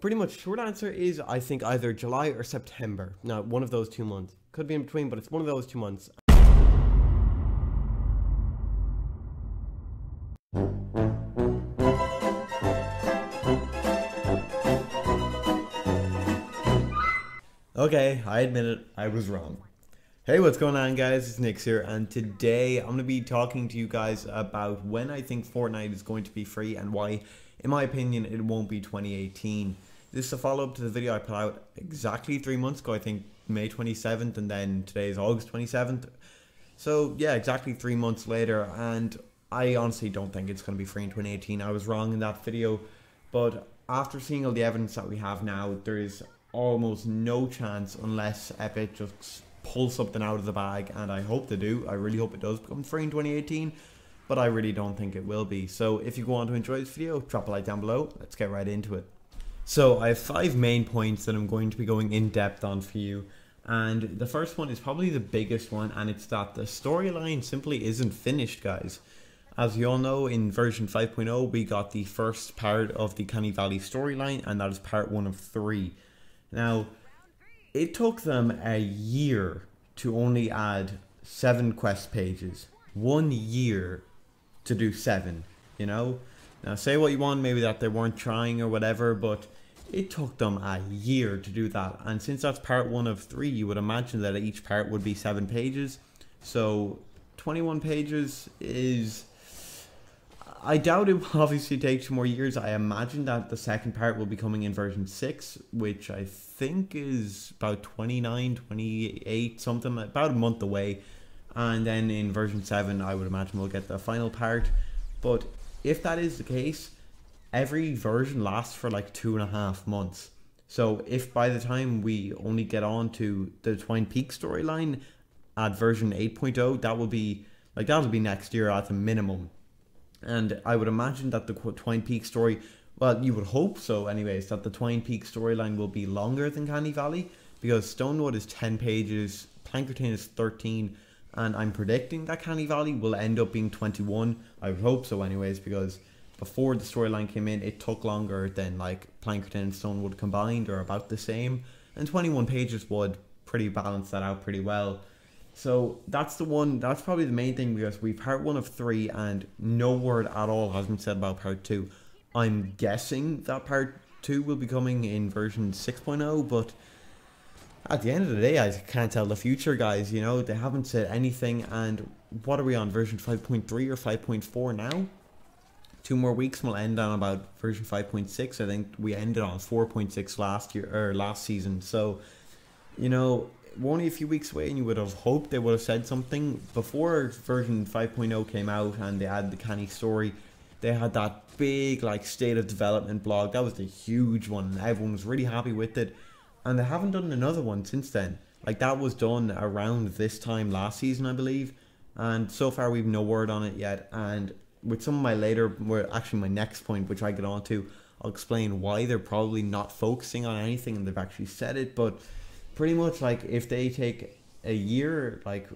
Pretty much short answer is I think either July or September. Now, one of those 2 months. Could be in between, but it's one of those 2 months. Okay, I admit it, I was wrong. Hey, what's going on guys, it's Nix here, and today I'm going to be talking to you guys about when I think Fortnite is going to be free and why, in my opinion, it won't be 2018. This is a follow-up to the video I put out exactly 3 months ago, I think May 27th, and then today is August 27th. So yeah, exactly 3 months later, and I honestly don't think it's going to be free in 2018. I was wrong in that video, but after seeing all the evidence that we have now, there is almost no chance unless Epic just pull something out of the bag, and I hope they do. I really hope it does become free in 2018, but I really don't think it will be. So if you go on to enjoy this video, drop a like down below. Let's get right into it. So I have 5 main points that I'm going to be going in depth on for you, and the first one is probably the biggest one, and it's that the storyline simply isn't finished, guys. As you all know, in version 5.0 we got the first part of the Canny Valley storyline, and that is part 1 of 3. Now, it took them a year to only add 7 quest pages. 1 year to do 7, you know? Now, say what you want, maybe that they weren't trying or whatever, but it took them a year to do that. And since that's part 1 of 3, you would imagine that each part would be 7 pages. So, 21 pages is... I doubt it will obviously take 2 more years. I imagine that the second part will be coming in version 6, which I think is about 29, 28, something, about a month away. And then in version 7, I would imagine we'll get the final part. But if that is the case, every version lasts for like 2.5 months. So if by the time we only get on to the Twine Peaks storyline at version 8.0, that'll be next year at the minimum. And I would imagine that the Twine Peaks story, well, you would hope so anyways, that the Twine Peaks storyline will be longer than Canny Valley, because Stonewood is 10 pages, Plankerton is 13, and I'm predicting that Canny Valley will end up being 21. I would hope so anyways, because before the storyline came in, it took longer than like Plankerton and Stonewood combined, or about the same, and 21 pages would pretty balance that out pretty well. So that's probably the main thing, because we've part 1 of 3 and no word at all has been said about part 2. I'm guessing that part 2 will be coming in version 6.0, but at the end of the day, I can't tell the future, guys, you know, they haven't said anything. And what are we on, version 5.3 or 5.4 now? 2 more weeks and we'll end on about version 5.6. I think we ended on 4.6 last season, so, you know, we're only a few weeks away, and you would have hoped they would have said something. Before version 5.0 came out and they had the Canny story, they had that big like state of development blog. That was the huge one, and everyone was really happy with it, and they haven't done another one since then. Like, that was done around this time last season, I believe, and so far we've no word on it yet. And with some of my my next point, which I get on to, I'll explain why they're probably not focusing on anything and they've actually said it. But pretty much, like, if they take a year, like,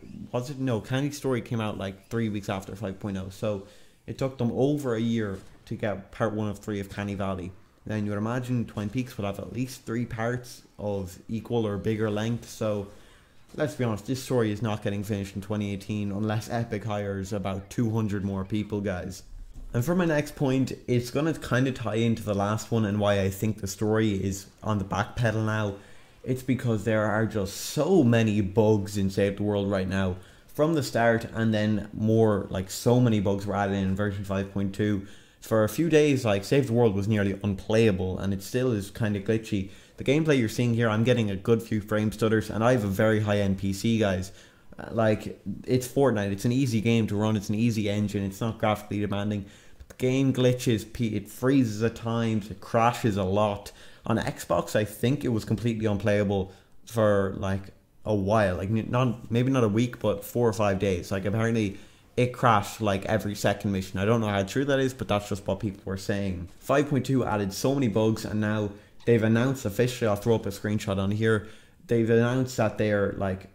Canny story came out like 3 weeks after 5.0, so it took them over a year to get part 1 of 3 of Canny Valley. Then you would imagine Twine Peaks will have at least 3 parts of equal or bigger length. So let's be honest, this story is not getting finished in 2018 unless Epic hires about 200 more people, guys. And for my next point, it's going to kind of tie into the last one and why I think the story is on the back pedal now. It's because there are just so many bugs in Save the World right now from the start, and then more, like, so many bugs were added in version 5.2. For a few days, like, Save the World was nearly unplayable, and it still is kind of glitchy. The gameplay you're seeing here, I'm getting a good few frame stutters, and I have a very high-end PC, guys. Like, it's Fortnite, it's an easy game to run, it's an easy engine, it's not graphically demanding. The game glitches, it freezes at times, it crashes a lot. On Xbox, I think it was completely unplayable for like a while, like maybe not a week, but 4 or 5 days. Like, apparently it crashed like every second mission. I don't know how true that is, but that's just what people were saying. 5.2 added so many bugs, and now they've announced officially, I'll throw up a screenshot on here, they've announced that they're like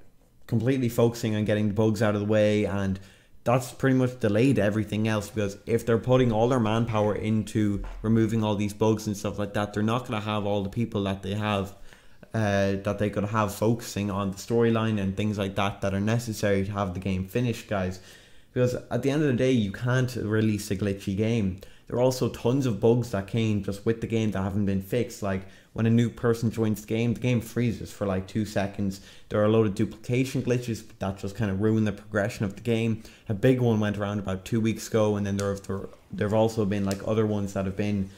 completely focusing on getting the bugs out of the way, and that's pretty much delayed everything else, because if they're putting all their manpower into removing all these bugs and stuff like that, they're not going to have all the people that they have, that they could have focusing on the storyline and things like that that are necessary to have the game finished, guys. Because at the end of the day, you can't release a glitchy game. There are also tons of bugs that came just with the game that haven't been fixed. Like when a new person joins the game freezes for like 2 seconds. There are a load of duplication glitches that just kind of ruin the progression of the game. A big one went around about 2 weeks ago, and then there have also been like other ones that have been,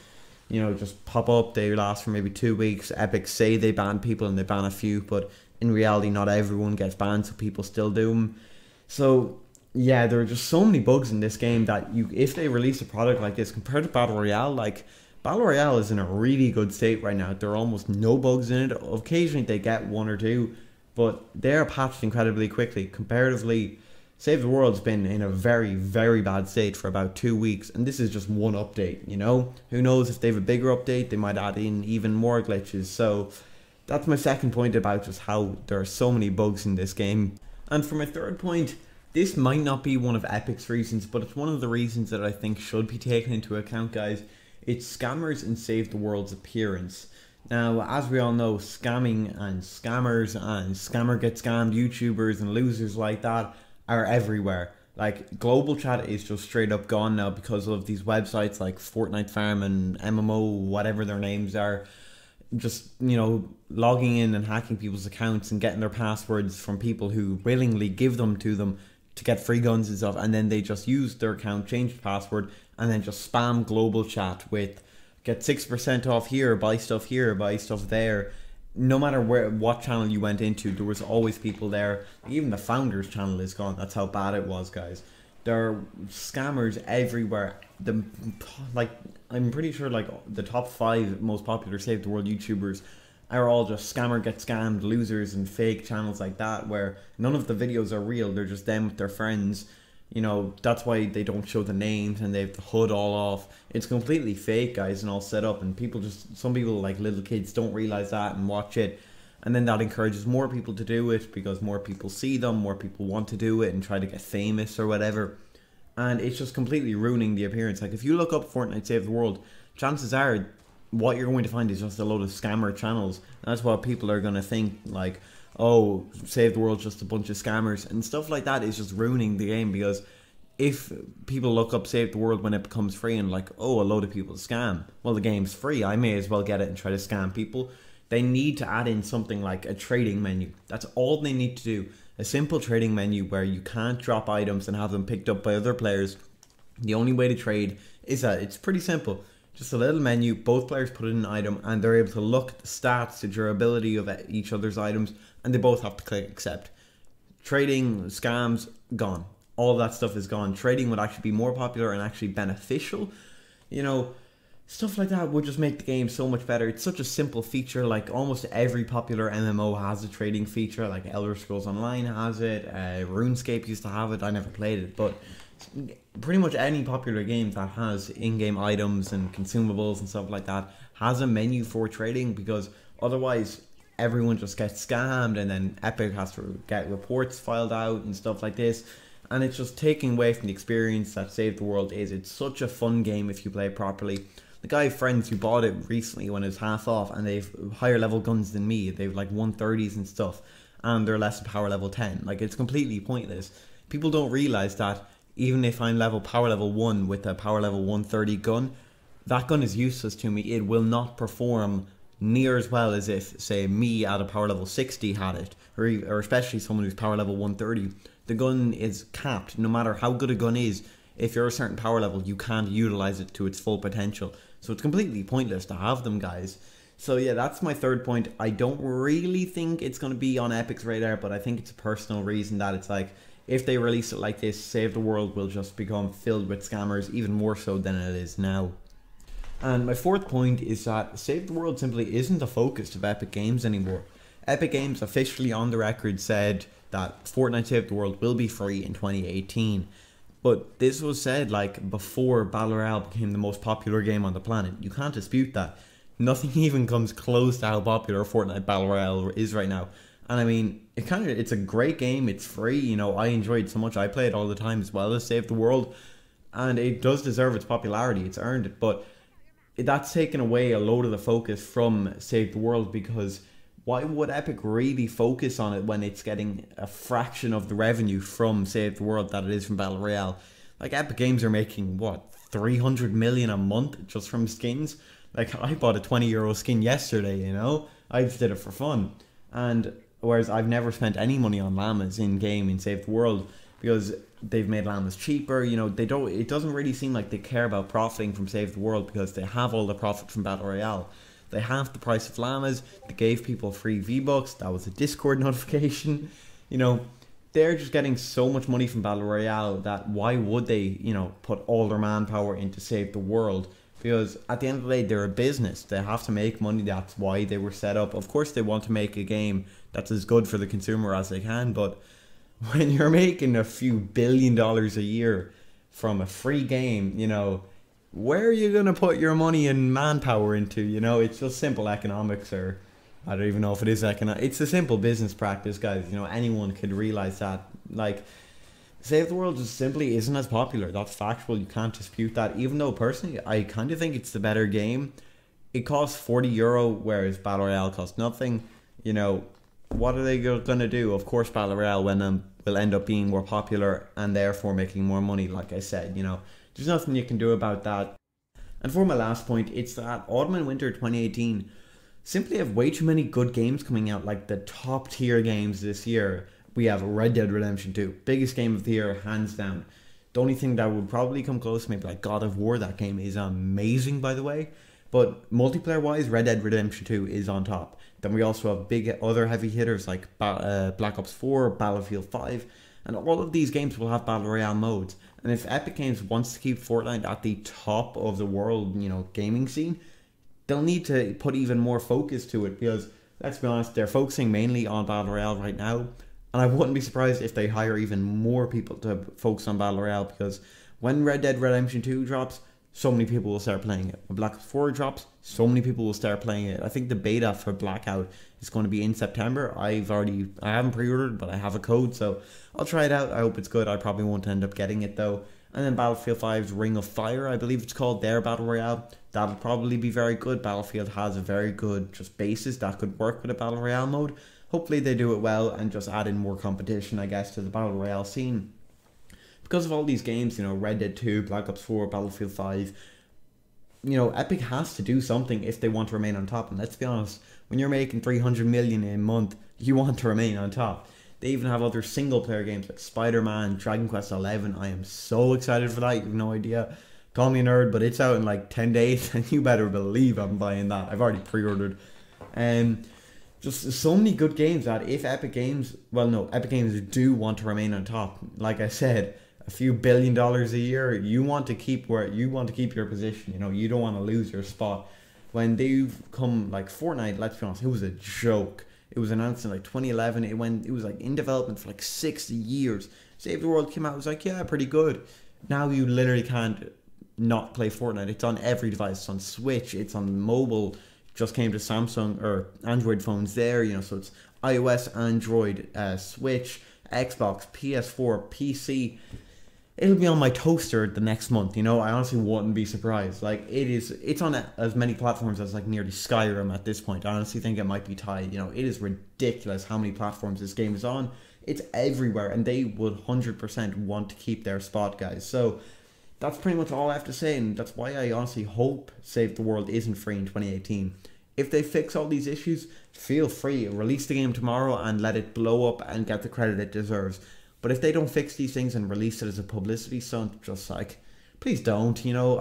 you know, just pop up. They last for maybe 2 weeks. Epic say they ban people and they ban a few, but in reality not everyone gets banned, so people still do them. So yeah, there are just so many bugs in this game that if they release a product like this compared to Battle Royale, like Battle Royale is in a really good state right now. There are almost no bugs in it. Occasionally they get one or two, but they're patched incredibly quickly. Comparatively, Save the World's been in a very, very bad state for about 2 weeks, and this is just one update, you know? Who knows, if they have a bigger update, they might add in even more glitches. So that's my second point about just how there are so many bugs in this game. And for my third point, this might not be one of Epic's reasons, but it's one of the reasons that I think should be taken into account, guys. It's scammers and Save the World's appearance. Now, as we all know, scamming and scammers and scammer get scammed YouTubers and losers like that are everywhere. Like, global chat is just straight up gone now because of these websites like Fortnite Farm and MMO, whatever their names are. Just, you know, logging in and hacking people's accounts and getting their passwords from people who willingly give them to get free guns and stuff, and then they just use their account, change the password, and then just spam global chat with get 6% off here, buy stuff there. No matter what channel you went into, there was always people there. Even the founder's channel is gone. That's how bad it was, guys. There are scammers everywhere. I'm pretty sure like the top 5 most popular Save the World YouTubers are all just scammer get scammed losers and fake channels like that, where none of the videos are real. They're just them with their friends. You know, that's why they don't show the names and they have the HUD all off. It's completely fake, guys, and all set up, and some people like little kids don't realize that and watch it, and then that encourages more people to do it because more people see them, more people want to do it and try to get famous or whatever, and it's just completely ruining the appearance. Like if you look up Fortnite Save the World, chances are what you're going to find is just a load of scammer channels. And that's what people are going to think, like, oh, Save the World's just a bunch of scammers, and stuff like that is just ruining the game. Because if people look up Save the World when it becomes free and like, oh, a load of people scam, well, the game's free, I may as well get it and try to scam people. They need to add in something like a trading menu. That's all they need to do. A simple trading menu where you can't drop items and have them picked up by other players. The only way to trade is that it's pretty simple. Just a little menu, both players put in an item and they're able to look at the stats, the durability of each other's items, and they both have to click accept. Trading, scams, gone. All of that stuff is gone. Trading would actually be more popular and actually beneficial. You know, stuff like that would just make the game so much better. It's such a simple feature. Like almost every popular MMO has a trading feature. Like Elder Scrolls Online has it. RuneScape used to have it. I never played it, but pretty much any popular game that has in-game items and consumables and stuff like that has a menu for trading, because otherwise everyone just gets scammed and then Epic has to get reports filed out and stuff like this, and it's just taking away from the experience that Save the World is. It's such a fun game if you play it properly. Like I have friends who bought it recently when it was half off, and they've higher level guns than me. They've like 130s and stuff, and they're less than power level 10. Like, it's completely pointless. People don't realize that even if I'm power level 1 with a power level 130 gun, that gun is useless to me. It will not perform near as well as if, say, me at a power level 60 had it, or especially someone who's power level 130. The gun is capped. No matter how good a gun is, if you're a certain power level, you can't utilize it to its full potential. So it's completely pointless to have them, guys. So yeah, that's my third point. I don't really think it's going to be on Epic's radar, but I think it's a personal reason that it's like, if they release it like this, Save the World will just become filled with scammers, even more so than it is now. And my fourth point is that Save the World simply isn't the focus of Epic Games anymore. Epic Games officially on the record said that Fortnite Save the World will be free in 2018. But this was said like before Battle Royale became the most popular game on the planet. You can't dispute that. Nothing even comes close to how popular Fortnite Battle Royale is right now. And I mean, it's a great game. It's free. You know, I enjoy it so much. I play it all the time as well as Save the World, and it does deserve its popularity. It's earned it, but that's taken away a load of the focus from Save the World, because why would Epic really focus on it when it's getting a fraction of the revenue from Save the World that it is from Battle Royale? Like, Epic Games are making what, 300 million a month just from skins? Like, I bought a €20 skin yesterday, you know? I just did it for fun. And whereas I've never spent any money on llamas in game in Save the World, because they've made llamas cheaper. You know, they don't. It doesn't really seem like they care about profiting from Save the World, because they have all the profit from Battle Royale. They have the price of llamas. They gave people free V-Bucks. That was a Discord notification. You know, they're just getting so much money from Battle Royale that why would they, you know, put all their manpower into Save the World? Because at the end of the day, they're a business. They have to make money. That's why they were set up. Of course, they want to make a game that's as good for the consumer as they can, but when you're making a few $billion a year from a free game, you know, where are you going to put your money and manpower into? You know, it's just simple economics, or I don't even know if it is economic. It's a simple business practice, guys. You know, anyone could realize that. Like, Save the World just simply isn't as popular. That's factual. You can't dispute that. Even though personally, I kind of think it's the better game. It costs €40, whereas Battle Royale costs nothing. You know, what are they going to do? Of course, Battle Royale will end up being more popular and therefore making more money, like I said. You know, there's nothing you can do about that. And for my last point, it's that Autumn and Winter 2018 simply have way too many good games coming out, like the top tier games this year. We have Red Dead Redemption 2, biggest game of the year, hands down. The only thing that would probably come close, maybe like God of War. That game is amazing, by the way. But multiplayer-wise, Red Dead Redemption 2 is on top. Then we also have big other heavy hitters like Black Ops 4, Battlefield 5, and all of these games will have Battle Royale modes. And if Epic Games wants to keep Fortnite at the top of the world, you know, gaming scene, they'll need to put even more focus to it, because, let's be honest, they're focusing mainly on Battle Royale right now. And I wouldn't be surprised if they hire even more people to focus on Battle Royale, because when Red Dead Redemption 2 drops, so many people will start playing it. When Black Ops 4 drops, so many people will start playing it. I think the beta for Blackout is going to be in September. I haven't pre-ordered, but I have a code, so I'll try it out. I hope it's good. I probably won't end up getting it though. And then Battlefield 5's Ring of Fire, I believe it's called, their Battle Royale. That'll probably be very good. Battlefield has a very good just basis that could work with a Battle Royale mode. Hopefully they do it well and just add in more competition, I guess, to the Battle Royale scene. Because of all these games, you know, Red Dead 2, Black Ops 4, Battlefield 5, you know, Epic has to do something if they want to remain on top. And let's be honest, when you're making 300 million a month, you want to remain on top. They even have other single player games like Spider-Man, Dragon Quest 11. I am so excited for that. You have no idea. Call me a nerd, but it's out in like 10 days and you better believe I'm buying that. I've already pre-ordered. Just so many good games that if Epic Games do want to remain on top, like I said, a few $1 billion a year, you want to keep your position. You know, you don't want to lose your spot. When they've come like Fortnite, let's be honest, it was a joke. It was announced in like 2011. It was like in development for like 6 years. Save the World came out, it was like, yeah, pretty good. Now you literally can't not play Fortnite. It's on every device. It's on Switch. It's on mobile. Just came to Samsung or Android phones there. You know, so it's iOS, Android, Switch, Xbox, PS4, PC. It'll be on my toaster the next month, you know. I honestly wouldn't be surprised. Like, it's on as many platforms as like nearly Skyrim at this point. I honestly think it might be tied. You know, it is ridiculous how many platforms this game is on. It's everywhere, and they would 100% want to keep their spot, guys. So that's pretty much all I have to say, and that's why I honestly hope Save the World isn't free in 2018. If they fix all these issues, feel free, release the game tomorrow and let it blow up and get the credit it deserves. But if they don't fix these things and release it as a publicity stunt, just like, please don't. You know,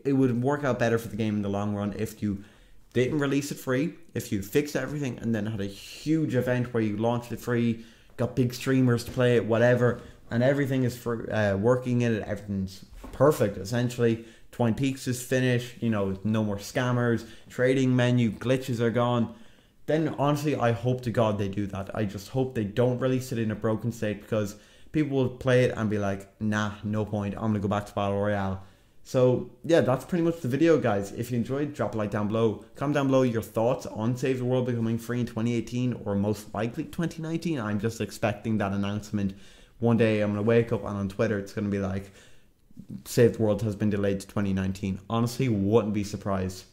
it would work out better for the game in the long run if you didn't release it free, if you fixed everything and then had a huge event where you launched it free, got big streamers to play it, whatever, and everything is for working in it, everything's perfect essentially. Twin Peaks is finished, you know, no more scammers, trading menu glitches are gone. Then honestly, I hope to God they do that. I just hope they don't release it in a broken state, because people will play it and be like, nah, no point, I'm gonna go back to Battle Royale. So yeah, that's pretty much the video, guys. If you enjoyed, drop a like down below. Comment down below your thoughts on Save the World becoming free in 2018 or most likely 2019. I'm just expecting that announcement. One day I'm going to wake up and on Twitter it's going to be like, Save the World has been delayed to 2019. Honestly, wouldn't be surprised.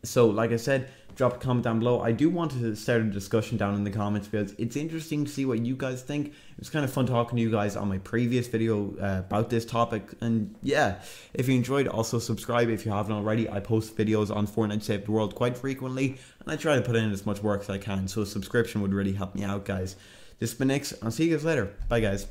So like I said, drop a comment down below. I do want to start a discussion down in the comments because it's interesting to see what you guys think. It was kind of fun talking to you guys on my previous video about this topic. And yeah, if you enjoyed, also subscribe if you haven't already. I post videos on Fortnite Save the World quite frequently, and I try to put in as much work as I can, so a subscription would really help me out, guys. This has been Nix. I'll see you guys later. Bye, guys.